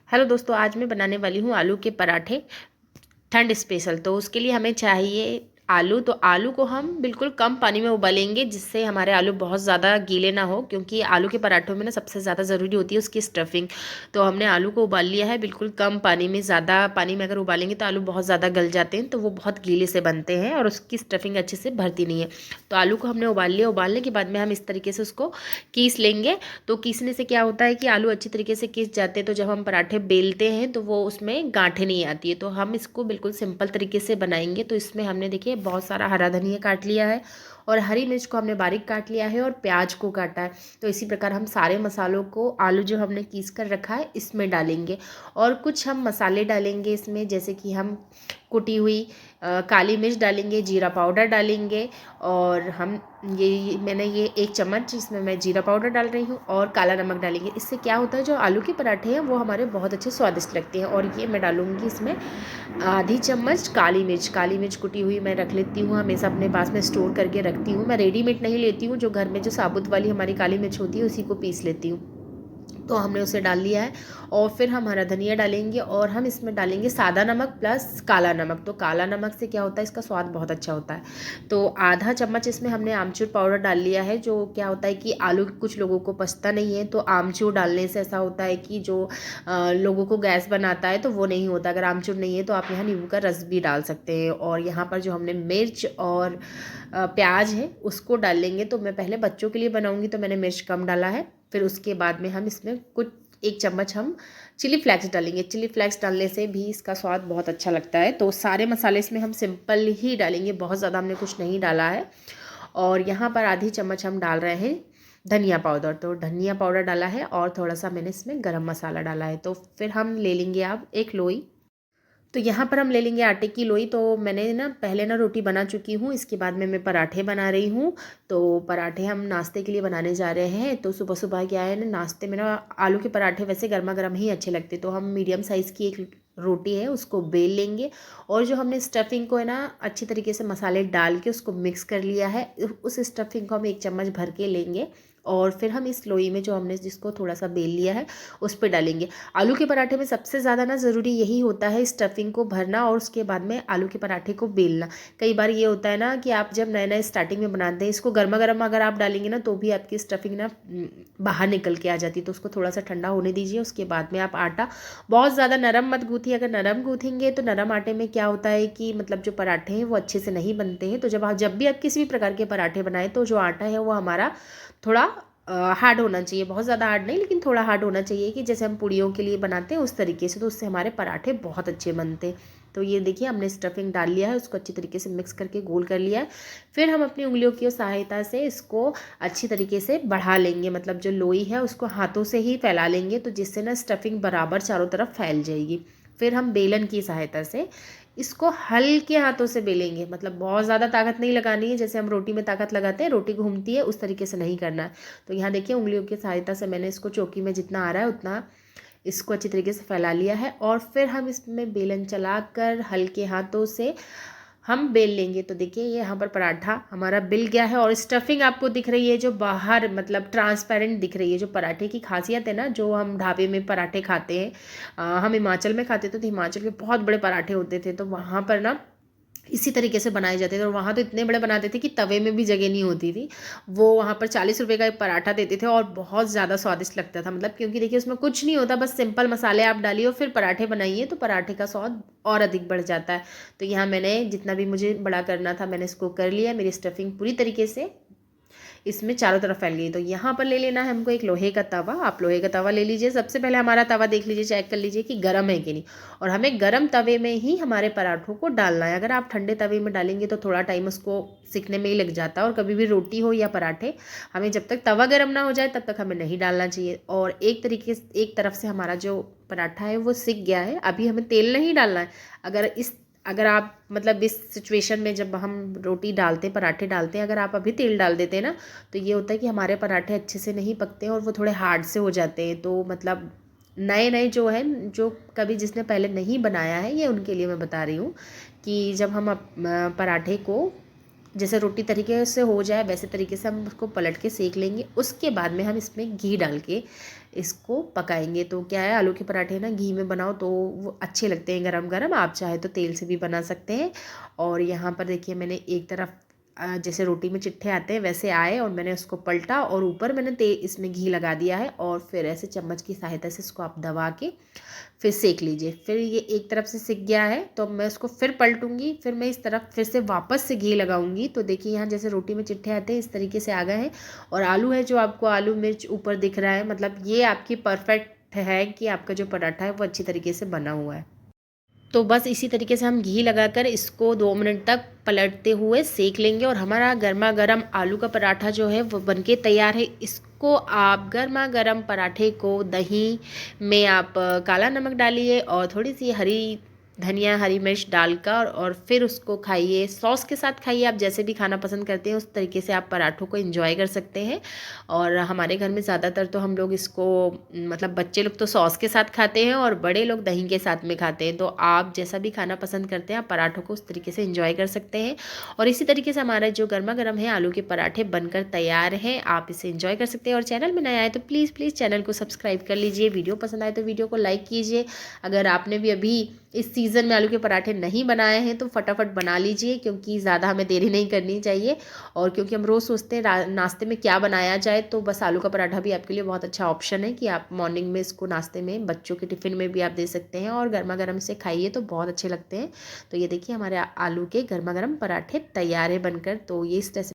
Hello दोस्तों, आज मैं बनाने वाली हूँ आलू के पराठे ठंड स्पेशल। तो उसके लिए हमें चाहिए आलू। तो आलू को हम बिल्कुल कम पानी में उबालेंगे, जिससे हमारे आलू बहुत ज़्यादा गीले ना हो, क्योंकि आलू के पराठों में ना सबसे ज़्यादा ज़रूरी होती है उसकी स्टफिंग। तो हमने आलू को उबाल लिया है बिल्कुल कम पानी में। ज़्यादा पानी में अगर उबालेंगे तो आलू बहुत ज़्यादा गल जाते हैं, तो वो बहुत गीले से बनते हैं और उसकी स्टफिंग अच्छे से भरती नहीं है। तो आलू को हमने उबाल लिया। उबालने के बाद में हम इस तरीके से उसको कीस लेंगे। तो कीसने से क्या होता है कि आलू अच्छी तरीके से कीस जाते हैं, तो जब हम पराठे बेलते हैं तो वो उसमें गांठें नहीं आती है। तो हम इसको बिल्कुल सिंपल तरीके से बनाएंगे। तो इसमें हमने देखिए बहुत सारा हरा धनिया काट लिया है और हरी मिर्च को हमने बारीक काट लिया है और प्याज को काटा है। तो इसी प्रकार हम सारे मसालों को आलू जो हमने कीस कर रखा है इसमें डालेंगे। और कुछ हम मसाले डालेंगे इसमें, जैसे कि हम कुटी हुई काली मिर्च डालेंगे, जीरा पाउडर डालेंगे। और हम मैंने ये 1 चम्मच इसमें मैं जीरा पाउडर डाल रही हूँ और काला नमक डालेंगे। इससे क्या होता है, जो आलू के पराठे हैं वो हमारे बहुत अच्छे स्वादिष्ट लगते हैं। और ये मैं डालूँगी इसमें आधी चम्मच काली मिर्च। काली मिर्च कुटी हुई मैं रख लेती हूँ, हमेशा अपने पास में स्टोर करके रखती हूँ। मैं रेडीमेड नहीं लेती हूँ, जो घर में जो साबुत वाली हमारी काली मिर्च होती है उसी को पीस लेती हूँ। तो हमने उसे डाल लिया है। और फिर हम हरा धनिया डालेंगे और हम इसमें डालेंगे सादा नमक प्लस काला नमक। तो काला नमक से क्या होता है, इसका स्वाद बहुत अच्छा होता है। तो आधा चम्मच इसमें हमने आमचूर पाउडर डाल लिया है। जो क्या होता है कि आलू कुछ लोगों को पचता नहीं है, तो आमचूर डालने से ऐसा होता है कि जो लोगों को गैस बनाता है तो वो नहीं होता। अगर आमचूर नहीं है तो आप यहाँ नींबू का रस भी डाल सकते हैं। और यहाँ पर जो हमने मिर्च और प्याज है उसको डाल लेंगे। तो मैं पहले बच्चों के लिए बनाऊंगी तो मैंने मिर्च कम डाला है। फिर उसके बाद में हम इसमें कुछ 1 चम्मच हम चिली फ्लेक्स डालेंगे। चिली फ्लेक्स डालने से भी इसका स्वाद बहुत अच्छा लगता है। तो सारे मसाले इसमें हम सिंपल ही डालेंगे, बहुत ज़्यादा हमने कुछ नहीं डाला है। और यहाँ पर आधी चम्मच हम डाल रहे हैं धनिया पाउडर। तो धनिया पाउडर डाला है और थोड़ा सा मैंने इसमें गरम मसाला डाला है। तो फिर हम ले लेंगे अब एक लोई। तो यहाँ पर हम ले लेंगे आटे की लोई। तो मैंने ना पहले ना रोटी बना चुकी हूँ, इसके बाद में मैं पराठे बना रही हूँ। तो पराठे हम नाश्ते के लिए बनाने जा रहे हैं। तो सुबह सुबह क्या है ना, नाश्ते में ना आलू के पराठे वैसे गर्मा गर्म ही अच्छे लगते। तो हम मीडियम साइज़ की एक रोटी है उसको बेल लेंगे। और जो हमने स्टफिंग को है ना अच्छी तरीके से मसाले डाल के उसको मिक्स कर लिया है, उस स्टफिंग को हम 1 चम्मच भर के लेंगे। और फिर हम इस लोई में जो हमने जिसको थोड़ा सा बेल लिया है उस पर डालेंगे। आलू के पराठे में सबसे ज़्यादा ना ज़रूरी यही होता है स्टफिंग को भरना और उसके बाद में आलू के पराठे को बेलना। कई बार ये होता है ना कि आप जब नए नए स्टार्टिंग में बनाते हैं, इसको गर्मा गर्म अगर आप डालेंगे ना तो भी आपकी स्टफिंग ना बाहर निकल के आ जाती है। तो उसको थोड़ा सा ठंडा होने दीजिए। उसके बाद में आप आटा बहुत ज़्यादा नरम मत गूँथिए। अगर नरम गूँथेंगे तो नरम आटे में क्या होता है कि मतलब जो पराठे हैं वो अच्छे से नहीं बनते हैं। तो जब भी आप किसी भी प्रकार के पराठे बनाएं तो जो आटा है वो हमारा थोड़ा हार्ड होना चाहिए। बहुत ज़्यादा हार्ड नहीं, लेकिन थोड़ा हार्ड होना चाहिए कि जैसे हम पूड़ियों के लिए बनाते हैं उस तरीके से। तो उससे हमारे पराठे बहुत अच्छे बनते हैं। तो ये देखिए हमने स्टफिंग डाल लिया है, उसको अच्छी तरीके से मिक्स करके गोल कर लिया है। फिर हम अपनी उंगलियों की सहायता से इसको अच्छी तरीके से बढ़ा लेंगे। मतलब जो लोई है उसको हाथों से ही फैला लेंगे, तो जिससे ना स्टफिंग बराबर चारों तरफ फैल जाएगी। फिर हम बेलन की सहायता से इसको हल्के हाथों से बेलेंगे। मतलब बहुत ज़्यादा ताकत नहीं लगानी है, जैसे हम रोटी में ताकत लगाते हैं, रोटी घूमती है उस तरीके से नहीं करना है। तो यहाँ देखिए उंगलियों की सहायता से मैंने इसको चौकी में जितना आ रहा है उतना इसको अच्छी तरीके से फैला लिया है। और फिर हम इसमें बेलन चलाकर हल्के हाथों से हम बेल लेंगे। तो देखिए ये यहाँ पर पराठा हमारा बिल गया है और स्टफिंग आपको दिख रही है जो बाहर मतलब ट्रांसपेरेंट दिख रही है। जो पराठे की खासियत है ना, जो हम ढाबे में पराठे खाते हैं, हम हिमाचल में खाते थे तो हिमाचल के बहुत बड़े पराठे होते थे, तो वहाँ पर ना इसी तरीके से बनाए जाते थे। और वहाँ तो इतने बड़े बनाते थे कि तवे में भी जगह नहीं होती थी। वो वहाँ पर 40 रुपये का एक पराठा देते थे और बहुत ज़्यादा स्वादिष्ट लगता था। मतलब क्योंकि देखिए उसमें कुछ नहीं होता, बस सिंपल मसाले आप डालिए और फिर पराठे बनाइए तो पराठे का स्वाद और अधिक बढ़ जाता है। तो यहाँ मैंने जितना भी मुझे बड़ा करना था मैंने इसको कर लिया। मेरी स्टफिंग पूरी तरीके से इसमें चारों तरफ फैल गई। तो यहाँ पर ले लेना है हमको एक लोहे का तवा। आप लोहे का तवा ले लीजिए। सबसे पहले हमारा तवा देख लीजिए, चेक कर लीजिए कि गर्म है कि नहीं। और हमें गर्म तवे में ही हमारे पराठों को डालना है। अगर आप ठंडे तवे में डालेंगे तो थोड़ा टाइम उसको सिकने में ही लग जाता है। और कभी भी रोटी हो या पराठे, हमें जब तक तवा गर्म ना हो जाए तब तक हमें नहीं डालना चाहिए। और एक तरफ से हमारा जो पराठा है वो सिक गया है, अभी हमें तेल नहीं डालना है। अगर आप मतलब इस सिचुएशन में जब हम रोटी डालते हैं, पराठे डालते हैं, अगर आप अभी तेल डाल देते हैं ना तो ये होता है कि हमारे पराठे अच्छे से नहीं पकते हैं और वो थोड़े हार्ड से हो जाते हैं। तो मतलब नए नए जो है, जो कभी जिसने पहले नहीं बनाया है, ये उनके लिए मैं बता रही हूँ कि जब हम पराठे को जैसे रोटी तरीके से हो जाए वैसे तरीके से हम उसको पलट के सेक लेंगे। उसके बाद में हम इसमें घी डाल के इसको पकाएंगे। तो क्या है, आलू के पराठे ना घी में बनाओ तो वो अच्छे लगते हैं गरम गरम। आप चाहे तो तेल से भी बना सकते हैं। और यहाँ पर देखिए मैंने एक तरफ जैसे रोटी में चिट्ठे आते हैं वैसे आए और मैंने उसको पलटा और ऊपर मैंने इसमें घी लगा दिया है और फिर ऐसे चम्मच की सहायता से इसको आप दबा के फिर सेक लीजिए। फिर ये एक तरफ से सिक गया है तो मैं इसको फिर पलटूंगी, फिर मैं इस तरफ फिर से वापस से घी लगाऊंगी। तो देखिए यहाँ जैसे रोटी में चिट्ठे आते हैं इस तरीके से आ गए हैं। और आलू है जो आपको आलू मिर्च ऊपर दिख रहा है, मतलब ये आपकी परफेक्ट है कि आपका जो पराठा है वो अच्छी तरीके से बना हुआ है। तो बस इसी तरीके से हम घी लगाकर इसको 2 मिनट तक पलटते हुए सेक लेंगे और हमारा गर्मा गर्म आलू का पराठा जो है वो बनके तैयार है। इसको आप गर्मा गर्म पराठे को दही में आप काला नमक डालिए और थोड़ी सी हरी धनिया हरी मिर्च डालकर और फिर उसको खाइए। सॉस के साथ खाइए, आप जैसे भी खाना पसंद करते हैं उस तरीके से आप पराठों को एंजॉय कर सकते हैं। और हमारे घर में ज़्यादातर तो हम लोग इसको मतलब बच्चे लोग तो सॉस के साथ खाते हैं और बड़े लोग दही के साथ में खाते हैं। तो आप जैसा भी खाना पसंद करते हैं आप पराठों को उस तरीके से एंजॉय कर सकते हैं। और इसी तरीके से हमारा जो गर्मा गर्म है आलू के पराठे बनकर तैयार हैं, आप इसे एंजॉय कर सकते हैं। और चैनल में नया आए तो प्लीज़ प्लीज़ चैनल को सब्सक्राइब कर लीजिए। वीडियो पसंद आए तो वीडियो को लाइक कीजिए। अगर आपने भी अभी इस सीज़न में आलू के पराठे नहीं बनाए हैं तो फटाफट बना लीजिए, क्योंकि ज़्यादा हमें देरी नहीं करनी चाहिए। और क्योंकि हम रोज़ सोचते हैं नाश्ते में क्या बनाया जाए, तो बस आलू का पराठा भी आपके लिए बहुत अच्छा ऑप्शन है कि आप मॉर्निंग में इसको नाश्ते में बच्चों के टिफ़िन में भी आप दे सकते हैं और गर्मा गर्म से खाइए तो बहुत अच्छे लगते हैं। तो ये देखिए हमारे आलू के गर्मा गर्म पराठे तैयार है बनकर। तो ये इस रेसिपी